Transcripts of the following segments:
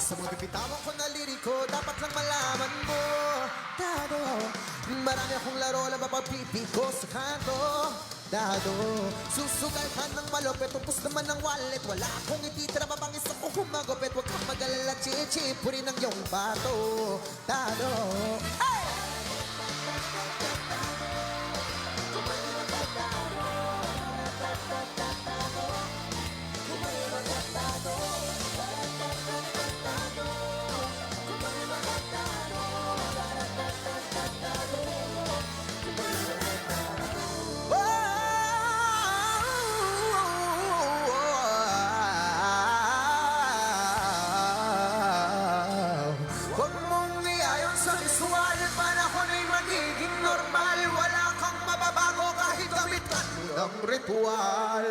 Sa mga bibitawan ko na liriko, dapat lang malaman mo, Dado, marami akong laro na mapapipi ko sa kanto. Dado, susugal ka ng malupit, upos naman ng wallet. Wala akong ititira, mabangis ako humagupit. Huwag kang mag-alala, chichi, puri ng iyong bato. Dado, hey! Huwag mong iayon sa visual, panahon ay magiging normal. Wala kang mababago kahit gamitan mo ng ritual.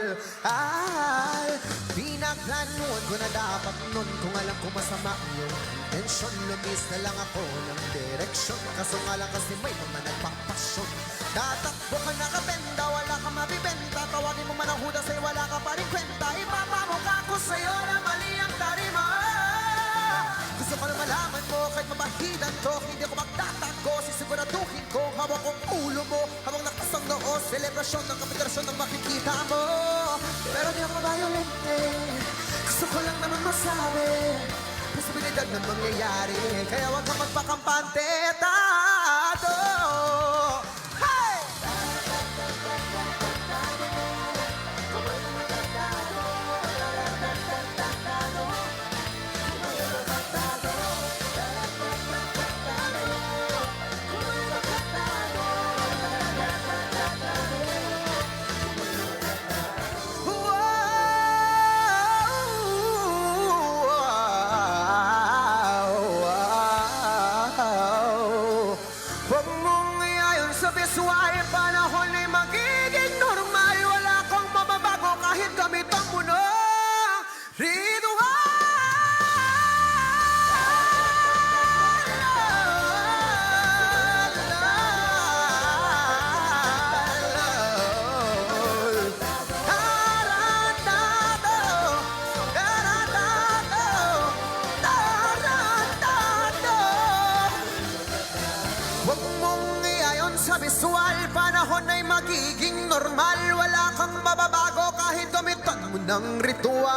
Pinagplanuhan ko na dapat nun, kung alam ko masama yung intensyon. Lumis na lang ako ng direksyon, kaso nga lang kasi may mga nagpapasyon. Tatakbo ka nakabenda, wala ka mabibenta. Tawagin mo man ang hudas ay wala ka pa rin kwenta. Ipapamukha ko sa'yo na mali ang tarima. Gusto ko na malaman mo, kahit mabahidan to, hindi ako magtatako. Sisiguraduhin ko, hawak kong ulo mo habang nakasang noo. Selebrasyon ng kapitalisyon ng makikita mo. Pero di ako violente, gusto ko lang naman masabi posibilidad na mangyayari, kaya huwag kang magpakampante, Dado. Hey! Huwag mong iayon sa visual, panahon ay magiging normal. Wala kang mababago kahit gamitan mo ng ritual. Huwag mong iayon sa visual, panahon ay magiging normal. Wala kang mababago kahit gamitan mo ng ritual.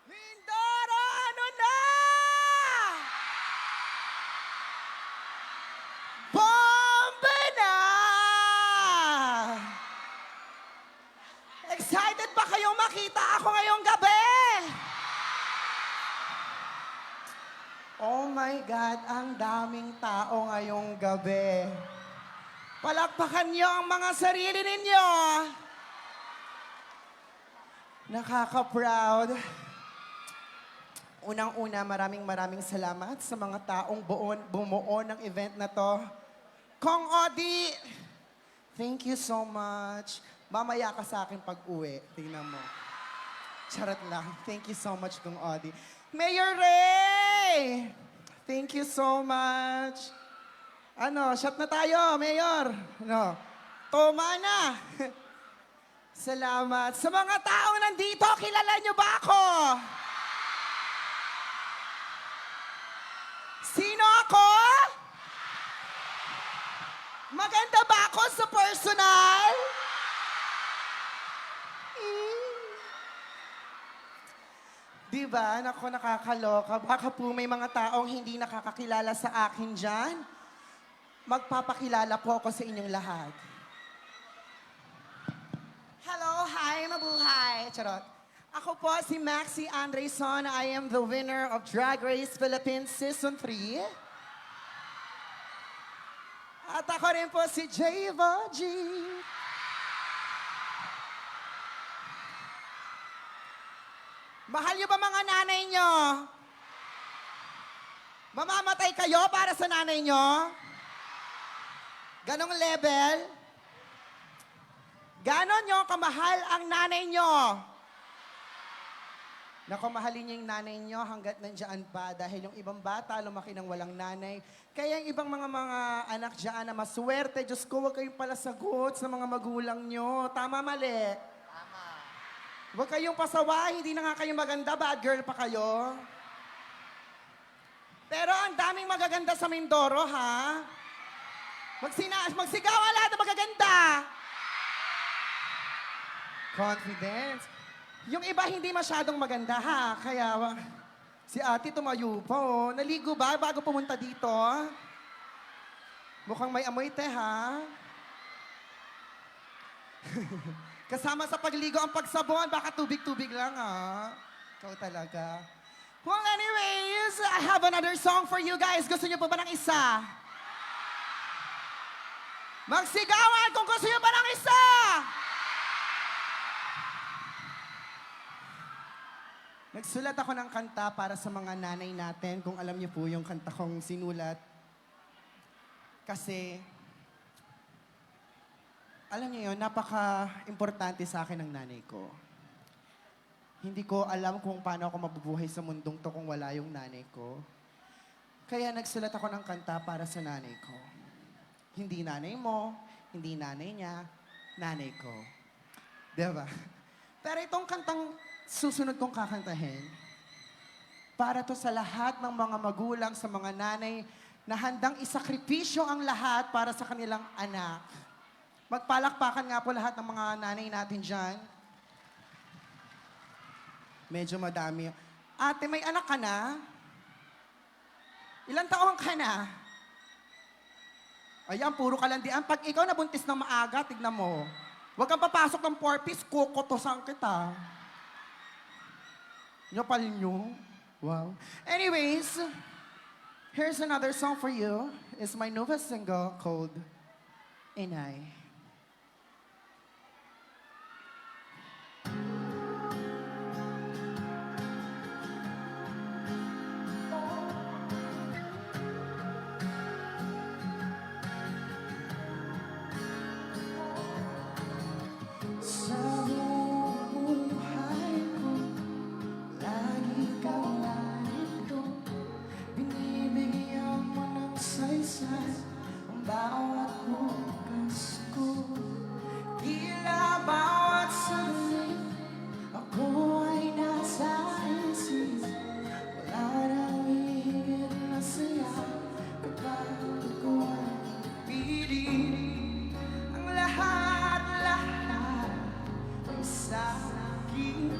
Mindoro, ano na? Bomba na! Excited ba kayong makita ako ngayong gabi? Oh my God, ang daming tao ngayong gabi. Palakpakan niyo ang mga sarili ninyo. Nakaka-proud. Unang-una, maraming salamat sa mga taong bumuo ng event na to. Kong Odi, thank you so much. Mamaya ka sa akin pag-uwi. Tingnan mo. Charot lang. Thank you so much, Kong Odi. Mayor Ray! Thank you so much. Ano, shot na tayo, Mayor. Ano, toma na. Salamat. Sa mga taong nandito, kilala niyo ba ako? Sino ako? Maganda ba ako sa personal? Diba? Naku, nakakaloka. Baka po may mga taong hindi nakakakilala sa akin dyan. magpapakilala po ako sa inyong lahat. Hello, hi, mabuhay! Charot. Ako po si Maxi Andreson. I am the winner of Drag Race Philippines Season 3. At ako rin po si Java G. Mahal niyo ba mga nanay niyo? Mamamatay kayo para sa nanay niyo? Ganong level? Ganon nyo kamahal ang nanay nyo? Naku, mahalin niyo yung nanay nyo hanggat nandiyan pa dahil yung ibang bata lumaki ng walang nanay. Kaya yung ibang mga anak dyan na maswerte, Diyos ko, huwag kayong palasagot sa mga magulang nyo. Tama, mali? Tama. Huwag kayong pasawa, hindi na nga kayo maganda, bad girl pa kayo. Pero ang daming magaganda sa Mindoro, ha? Magsigaw ang lahat ng magaganda. Confidence. Yung iba hindi masyadong maganda, ha? Kaya si ate tumayo pa, oh. Naligo ba bago pumunta dito? Mukhang may amoy te, ha? Kasama sa pagligo ang pagsabon, baka tubig-tubig lang, ha? Ikaw talaga. Well, anyways, I have another song for you guys. Gusto niyo pa ba ng isa? Magsigawan kung gusto niyo pa ng isa! Nagsulat ako ng kanta para sa mga nanay natin, kung alam niyo po yung kanta kong sinulat. Kasi, alam niyo yun, napaka-importante sa akin ng nanay ko. Hindi ko alam kung paano ako mabubuhay sa mundong to kung wala yung nanay ko. Kaya nagsulat ako ng kanta para sa nanay ko. Hindi nanay mo, hindi nanay niya, nanay ko. Diba? Pero itong kantang susunod kong kakantahin, para to sa lahat ng mga magulang, sa mga nanay na handang isakripisyo ang lahat para sa kanilang anak. Magpalakpakan nga po lahat ng mga nanay natin dyan. Medyo madami. Ate, may anak ka na? Ilang taon ka na? Ayan, puro kalandian. Pag ikaw nabuntis ng maaga, tignan mo. Huwag kang papasok ng 4-piece, kukutosan kita. Nyapal nyo. Wow. Anyways, here's another song for you. It's my newest single called Inay. Sa buong buhay ko, lagi kang narito. Binibigyan mo ng saysay ang bawat bukas ko. Tila bawat sandali, ako ay nasa isip. Wala nang higit na saya kapag ko ay pilit. Ang lahat-lahat ay sa akin.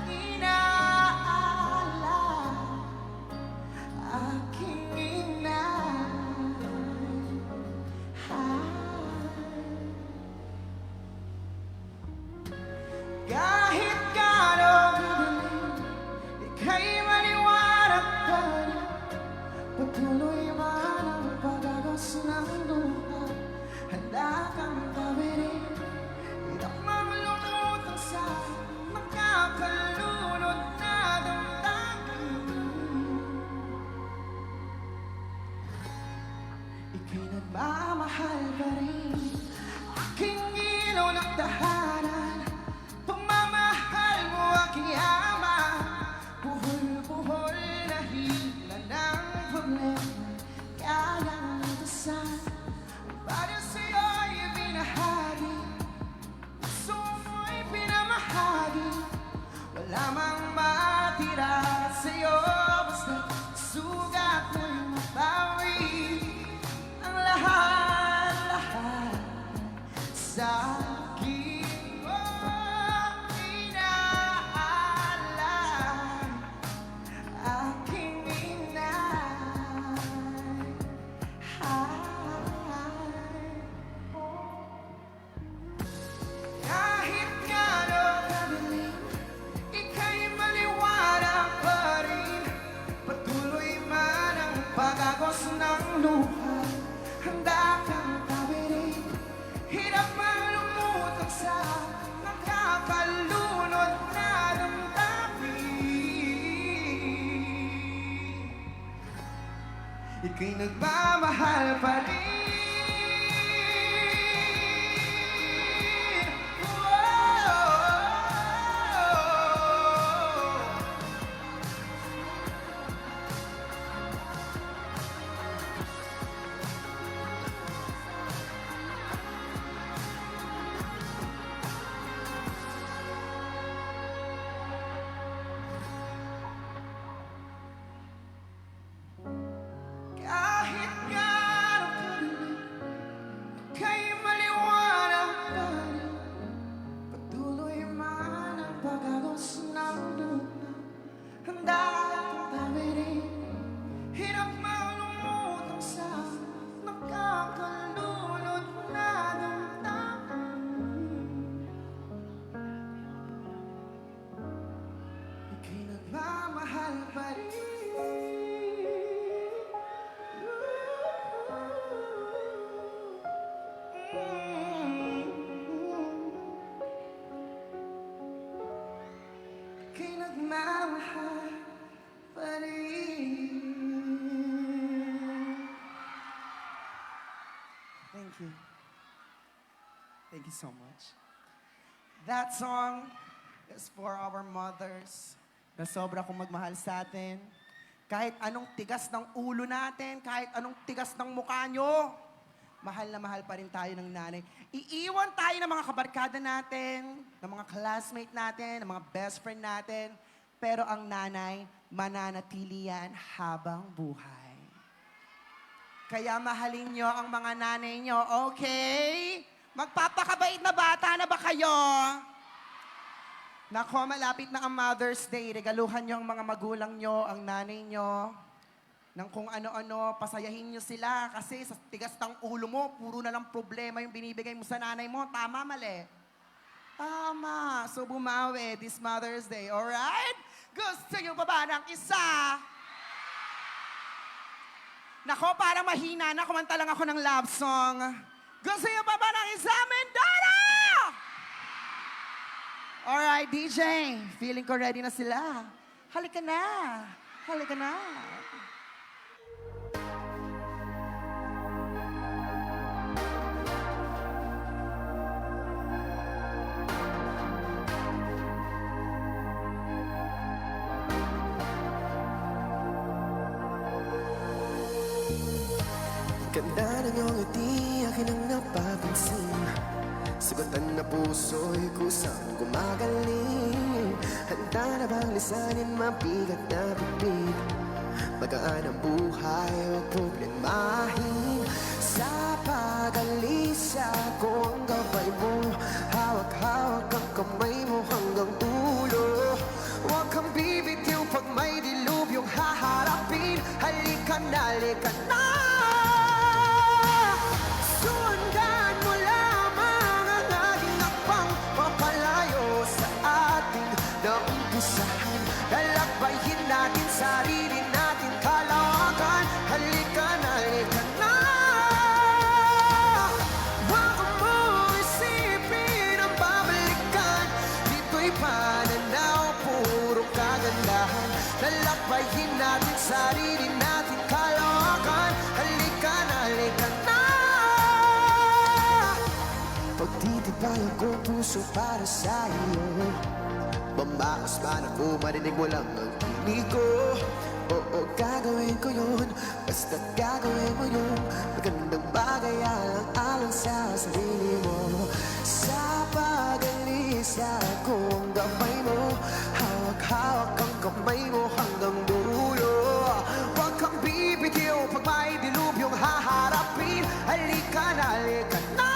Inaala aking inay. Kahit gano'ng madaling, ika'y maliwanag pa rin. Patuloy man ang pagagos ng luha, handa kang tawirin. Hirap maglulutang sa nakakalunod na damdamin. Ika'y nagmamahal pa rin, aking ilaw ng tahanan. Pagmamahal mo aking ama, buhol-buhol na hila ng problema. Kayang itasan, para sa'yo'y binahagi. Puso mo'y pinamahagi, wala mang matira sa'yo. Basta sugat mo'y mabawi ang lahat-lahat sa akin. Oh, inaalay aking inay. Ika'y nagmamahal pa rin. Kahit nga kay maliwanag pa rin, patuloy man ang pagagos ng luna. Handa akong tawirin, hirap malumutang sa nakakalunod na damdamin. Ika'y nagmamahal pa rin. Ika'y nagmamahal pa rin. Thank you. Thank you so much. That song is for our mothers na sobra kong magmahal sa atin. Kahit anong tigas ng ulo natin, kahit anong tigas ng mukha nyo, mahal na mahal pa rin tayo ng nanay. Iiwan tayo ng mga kabarkada natin, ng mga classmate natin, ng mga best friend natin. Pero ang nanay, mananatili yan habang buhay. Kaya mahalin nyo ang mga nanay nyo, okay? Magpapakabait na bata na ba kayo? Nako, malapit na ang Mother's Day. Regaluhan nyo ang mga magulang nyo, ang nanay nyo, ng kung ano-ano, pasayahin nyo sila. Kasi sa tigas ng ulo mo, puro na lang problema yung binibigay mo sa nanay mo. Tama, mali? Tama. So bumawi this Mother's Day, alright? Gusto nyo pa ba ng isa? Nako, parang mahina na. Kumanta lang ako ng love song. Gusto nyo pa ba ng isa, Mendana? Alright, DJ. Feeling ko ready na sila. Halika na. Halika na. Ganda ng iyong ngiti, akin ang napapansin. Sagutan na puso'y kusang gumagaling. Handa na bang lisanin mabigat na bibig? Magaan ang buhay, huwag problemahin. Sa pag-alisa ko ang gabay mo, hawak-hawak ang kamay mo hanggang dulo. Huwag kang bibitiw pag may dilubyong haharapin. Halika na, halika na. Sundan mo lamang ang aking akbang, papalayo sa ating naumpisahan. Lalakbayin natin sarili natin kalawakan. Halika na, halika na. Huwag mo isipin ang babalikan. Dito'y pananaw, puro kagandahan. Lalakbayin natin sarili natin kalawakan. Halika na, halika na. Pagtitibay ako puso para sa iyo. Mamakas man ako, marinig mo lang ang tinig ko. Oo, gagawin ko yun, basta't gagawin mo yun. Magandang bagay alang-alang sa sarili mo. Sa pag-alisa ko ang gamay mo, hawak-hawak ang kamay mo hanggang dulo. Huwag kang bibitiw pag may dilubyong haharapin. Halika na, halika na.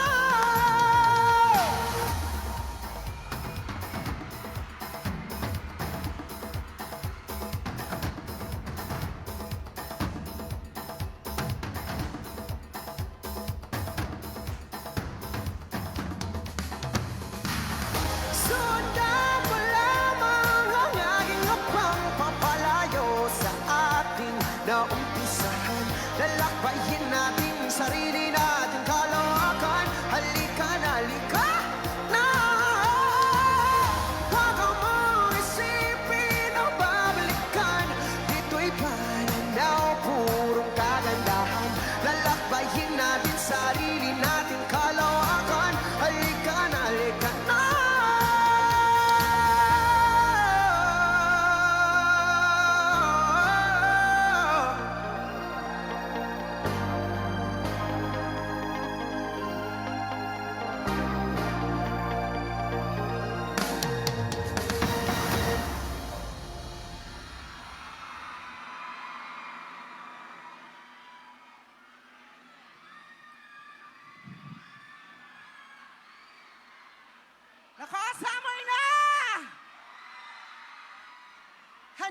Sundan mo lamang ang aking hakbang, papalayo sa ating naumpisahan. Lalakbayin natin sarili natin kalawakan.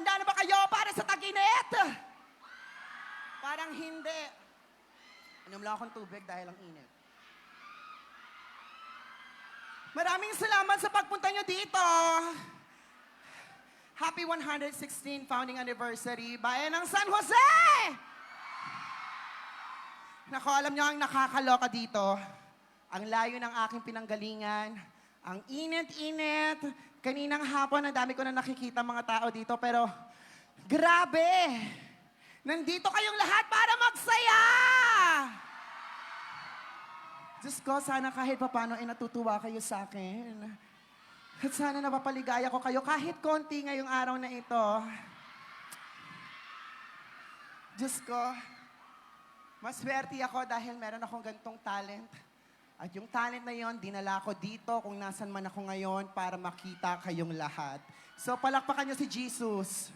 Handa na ba kayo para sa tag-init? Parang hindi. Inom lang akong tubig dahil ang init. Maraming salamat sa pagpunta nyo dito. Happy 116 founding anniversary, Bayan ng San Jose! Naku, alam nyo ang nakakaloka dito. Ang layo ng aking pinanggalingan. Ang init-init. Kaninang hapon, ang dami ko na nakikita mga tao dito. Pero, grabe! Nandito kayong lahat para magsaya! Diyos ko, sana kahit papano ay natutuwa kayo sa akin. At sana napapaligaya ko kayo kahit konti ngayong araw na ito. Diyos ko, maswerte ako dahil meron akong gantong talent. At yung talent na yon, dinala ko dito kung nasan man ako ngayon para makita kayong lahat. So palakpakan nyo si Jesus.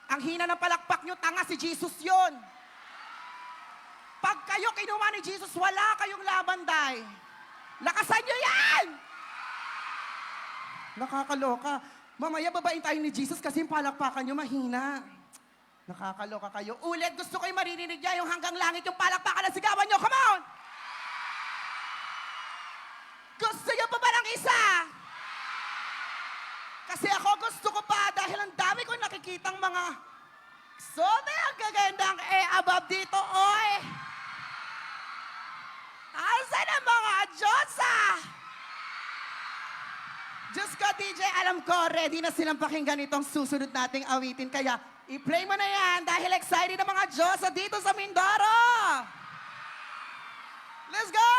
Ang hina ng palakpak nyo, tanga si Jesus yon. Pag kayo kinuha ni Jesus, wala kayong labanday. Lakasan nyo yan! Nakakaloka. Mamaya babain tayo ni Jesus kasi yung palakpakan nyo mahina. Nakakaloka kayo. Ulit, gusto ko yung maririnig niya yung hanggang langit, yung palakpakan na sigawan nyo. Come on! Gusto nyo pa ba ng isa? Kasi ako gusto ko pa dahil ang dami ko nakikitang mga ang gagandang above dito, oy! Asan ang mga Diyosa? Diyos ko, DJ, alam ko, ready na silang pakinggan itong susunod nating awitin. Kaya, i-play mo na yan dahil excited ang mga Diyosa dito sa Mindoro! Let's go!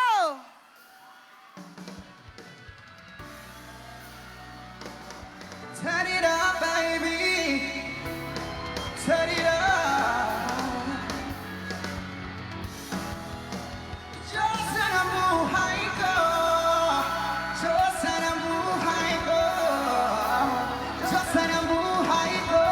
Turn it up, baby! Turn it up! Diyos ang buhay ko! Diyos ang buhay ko! Diyos ang buhay ko!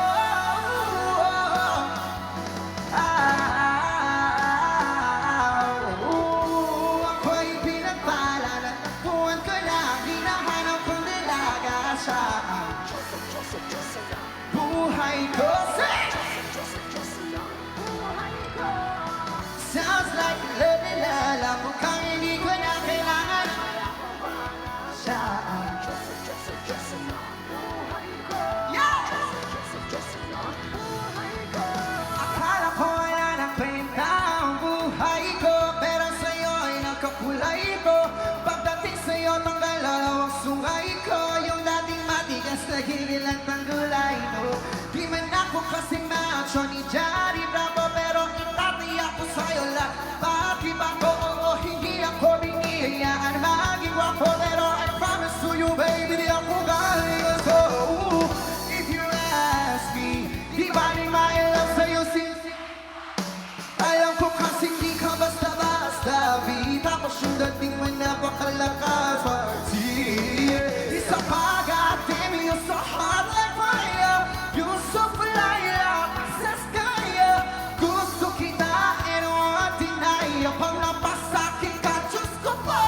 Ako'y pinagpala na tapuan ko na hinahanap kong dalaga siya. Buhay ko! Sounds like love and love. Mukhang hindi ko na kailangan siya. Akala ko wala nang kwenta ang buhay ko, pero sa'yo ay nagkakulay ko. Pagdating sa'yo, tanggal ang sungay ko. Yung dating matigas na ginilang tanggulay mo. Di man ako kasing macho ni Johnny Bravo, pero itatiyak ko sa'yo lahat. Bakit ba ko? Oo, hindi ako binihayaan maging wako, pero I promise to you, baby, di ako galing ako. If you ask me, di ba ni my love sa'yo alam ko kasing di ka basta-basta, B. Tapos yung dating mo napakalakas, party. Isa pag-atim, you're so hot like fire. You're so fly like the sky. Gusto kita and won't deny. Pag napasakin ka, Diyos ko po,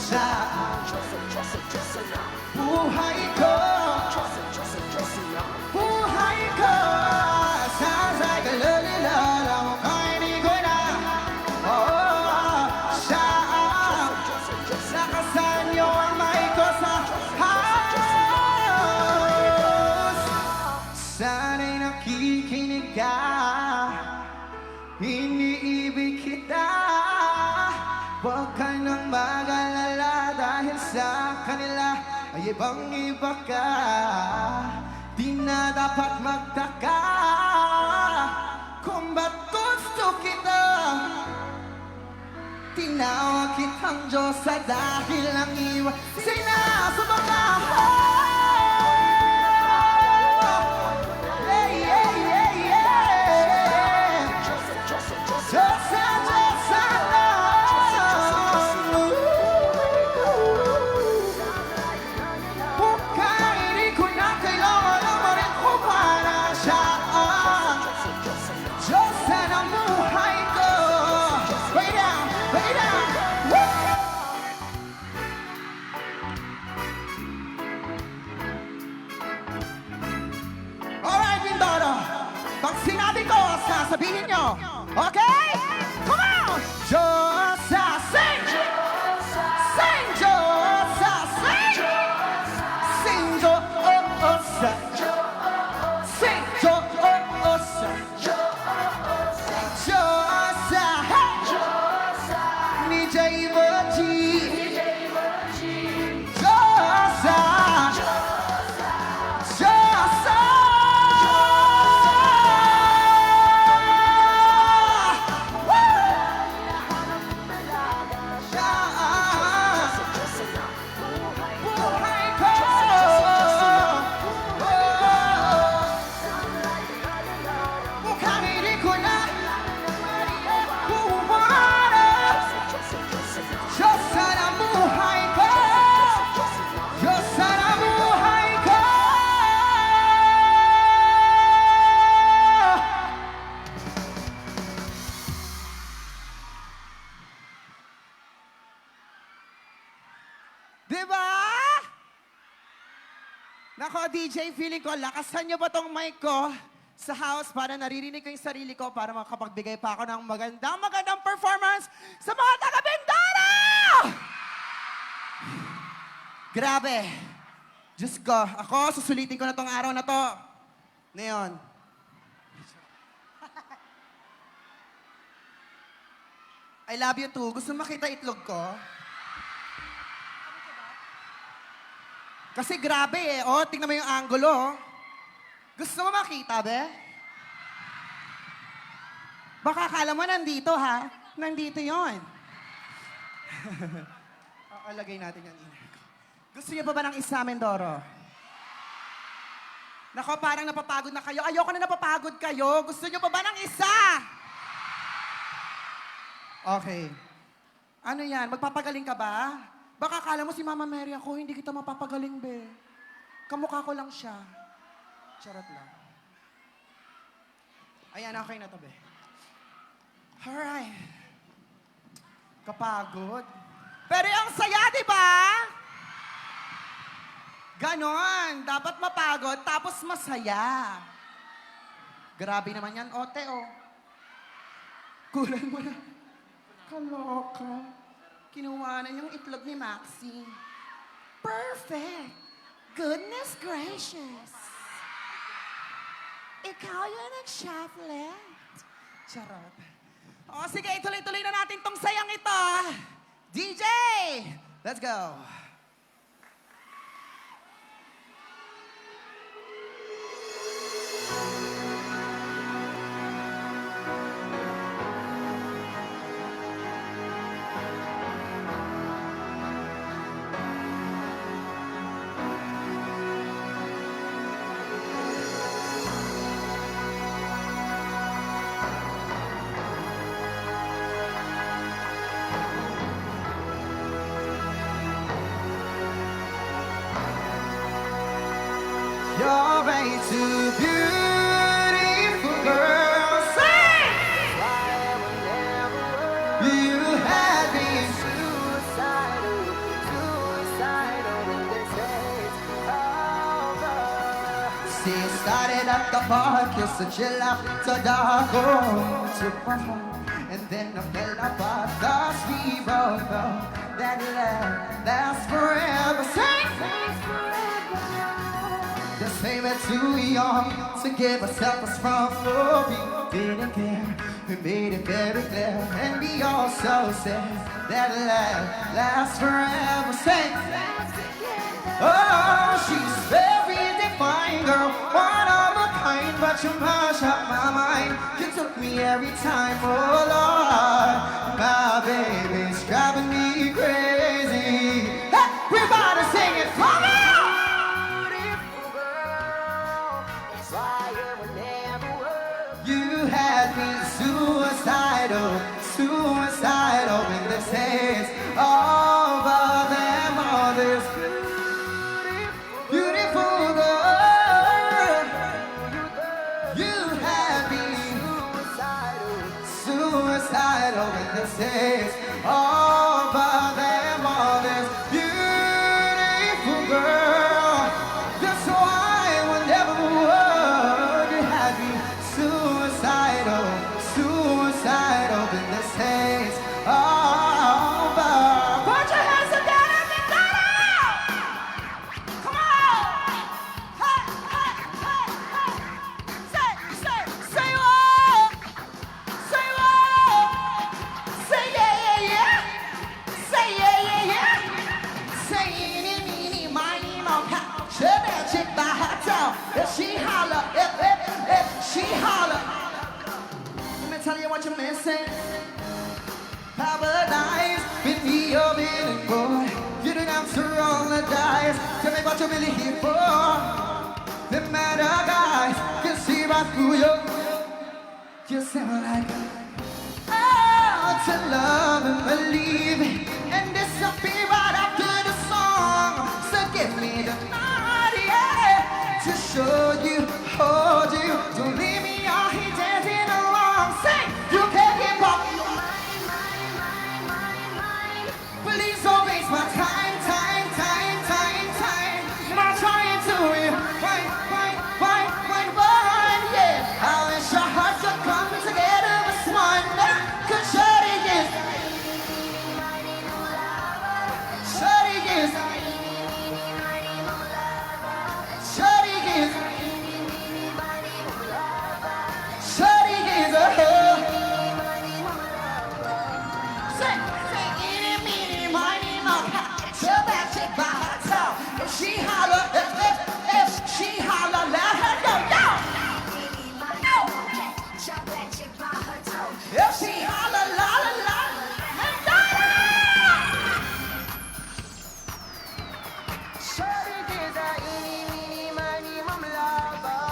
siya buhay ko. Buhay ko. Sounds like a lulilala. Mukhang hindi ko na. Siya. Nakasan niyo ang mic ko sa house. Sana'y nakikinig ka. Iniibig kita. Huwag ka nang mag-alala dahil sa kanila ay ibang-iba ka. Di na dapat magtaka kung ba't gusto kita. Tinawag kitang Diyosa dahil ang iwan sinasubok ka. Yeah, yeah, yeah, yeah. Diyosa, Diyosa lang. Mukhang hindi ko na kailangan ang marin ko para siya. Diyosa ng buhay ko. Way down, way down. Woo! nyo. Okay? Come on! Diyosa, sing! Sing, Diyosa, sing! Sing, Diyosa. Sing, Diyosa. Diyosa, hey! Ni J.V.G. Diyosa. Diyosa. Buhay ko. Mukhang hindi ko na umanap. Diyosa na buhay ko. Diyosa na buhay ko. Diba? Nako, DJ, feeling ko, lakasan niyo ba tong mic ko sa house para naririnig ko yung sarili ko para makapagbigay pa ako ng magandang performance sa mga taga-Bindara! Grabe. Diyos ko, ako, susulitin ko na tong araw na to. Ngayon. I love you too. Gusto mo makita itlog ko? Kasi grabe eh. Oh, tingnan mo yung angulo. Oh. Gusto mo makita, be? Baka akala mo nandito, ha? Nandito yon. Alagay natin yung inner ko. Gusto niyo pa ba ng isa, Mendoro? Nako, parang napapagod na kayo. Ayoko na napapagod kayo. Gusto niyo pa ba ng isa? Okay. Ano yan? Magpapagaling ka ba? Baka akala mo si Mama Mary ako, hindi kita mapapagaling, be. Kamukha ko lang siya. Charot lang. Ayan, okay na to, be. Alright. Kapagod. Pero ang saya, di ba? Ganon. Dapat mapagod, tapos masaya. Grabe naman yan, ote, oh. Kulang mo na. Kaloka. Kinuha na yung itlog ni Maxine. Perfect! Goodness gracious! Ikaw yung nag-chocolate. Charot. O sige, ituloy-tuloy na natin tong sayang ito. DJ! Let's go! You're way too beautiful, girl. Sing! You had me suicidal when they say it's over. See, it started at the bar, kissed the chill after dark. Oh, took my home, and then I fell apart. Thus we both know that love lasts forever. Sing! The same as too young to give ourselves a strong floor. We didn't care, we made it very clear. And we also said that love lasts forever. Say, oh, she's very divine, girl, one of a kind. But you mash up my mind, you took me every time. Oh Lord, my baby's driving me crazy. Everybody sing it for me! You had me suicidal when they say it's over them all. This beautiful girl. You had me suicidal when they say it's over. to roll the dice. Tell me what you're really here for. The matter, guys, can see right through you. You sound like oh, to love and believe, and this will be right after the song. So give me the night, yeah, to show you, hold you. Don't leave me out here dancing along. Sing, you can't give up. Please don't waste my time. I'm trying to find, yeah. I wish our hearts could come together as one. 'Cause shawty is, shawty is, shawty is, shawty is a hoe. Say, eeny, meeny, miny, moe, tell that chick by her toe. If she holler, if she holler, let her know, yo. If she holler, la la la, let her know. Shawty is a eeny, meeny, miny, moe lover.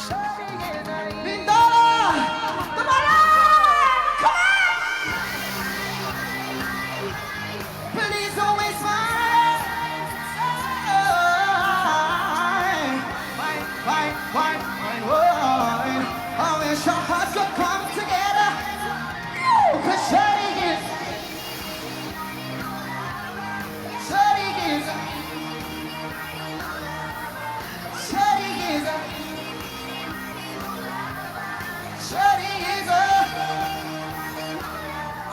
Shawty is a eeny, Mindoro, come on! Please don't waste my time. Fine. I wish our hearts could come together. 'Cause shawty is, shawty is, shawty is, shawty is a.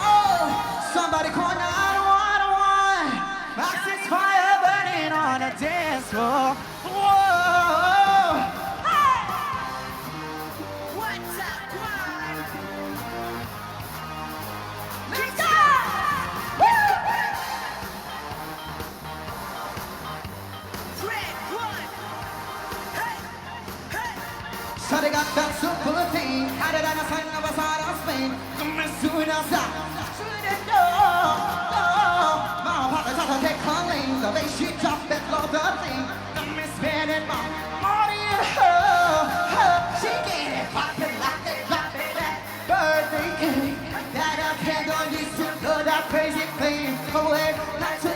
Oh, somebody call 911. Max's fire burning on a dance floor. Whoa. Hey. What's up, one? Let's go. Woo. Red one. Hey. So they got that super thing, hotter than the sun of a side of Spain. Come as soon as I shouldn't know. My pockets are to take her lane. The way she dropped that low the thing. I'm spending my money in her. She get it poppin' like they drop it that birthday cake. That I can't go used to do that crazy thing. Away, like to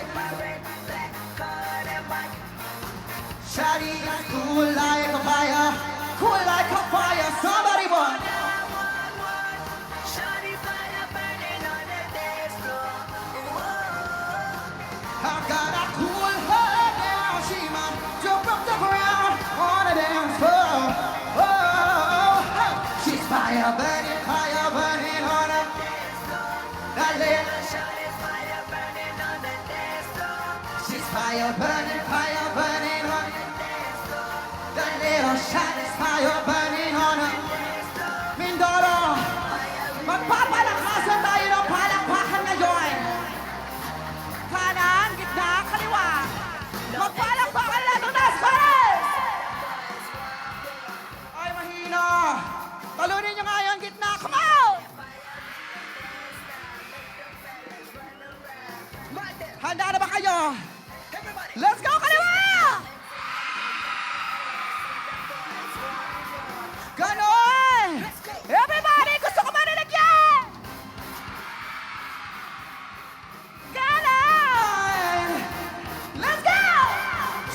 shawty is cool like a fire. Cool like a fire. Somebody want. I got a cool her down, she might jump up the ground on a dance floor. Oh, she's fire burning on a that little. She's fire burning on that little shot is fire burning on her. Mindoro, magpapalakasan tayo ng palakpakan ngayon. Kanan, gitna, kaliwa. Magpalakpakan natin na Spurs! Ay, mahina. Talunin nyo nga yung gitna. Come on! Handa na ba kayo? Let's go, kaliwa! Ganon! Everybody, gusto ko marinig yan! Ganon! Let's go!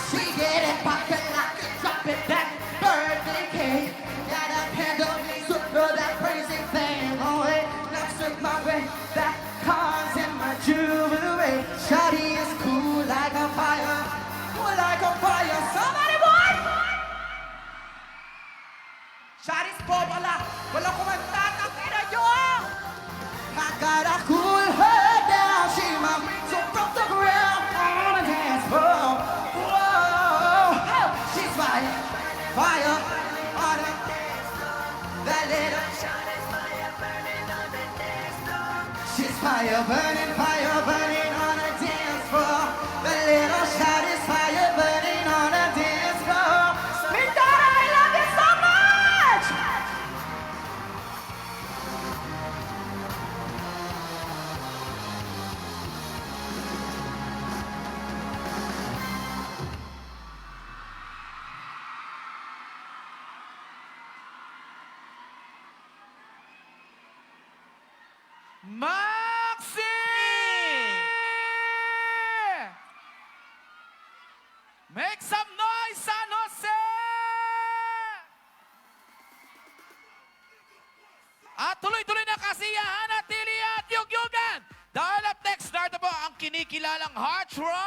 She get it poppin' like a drop it back birthday cake. Got a candle, so throw that crazy thing away. Now took my way, that car's in my jewelry. Shawty is cool like a fire, cool like a fire. Somebody want? Shawty's po, wala kumanta, takina nyo! I got a cool her down, she might so from the ground on a dance floor. Whoa, she's fire on a that little. She's fire burning on a dance floor. The little shot is fire burning on a dance floor. Mindoro, I love you so much! Maxi! Make some noise, San Jose! At tuloy-tuloy na kasiyahan at tili at yugyugan. Dahil up next, start na po ang kinikilalang Heart Rock.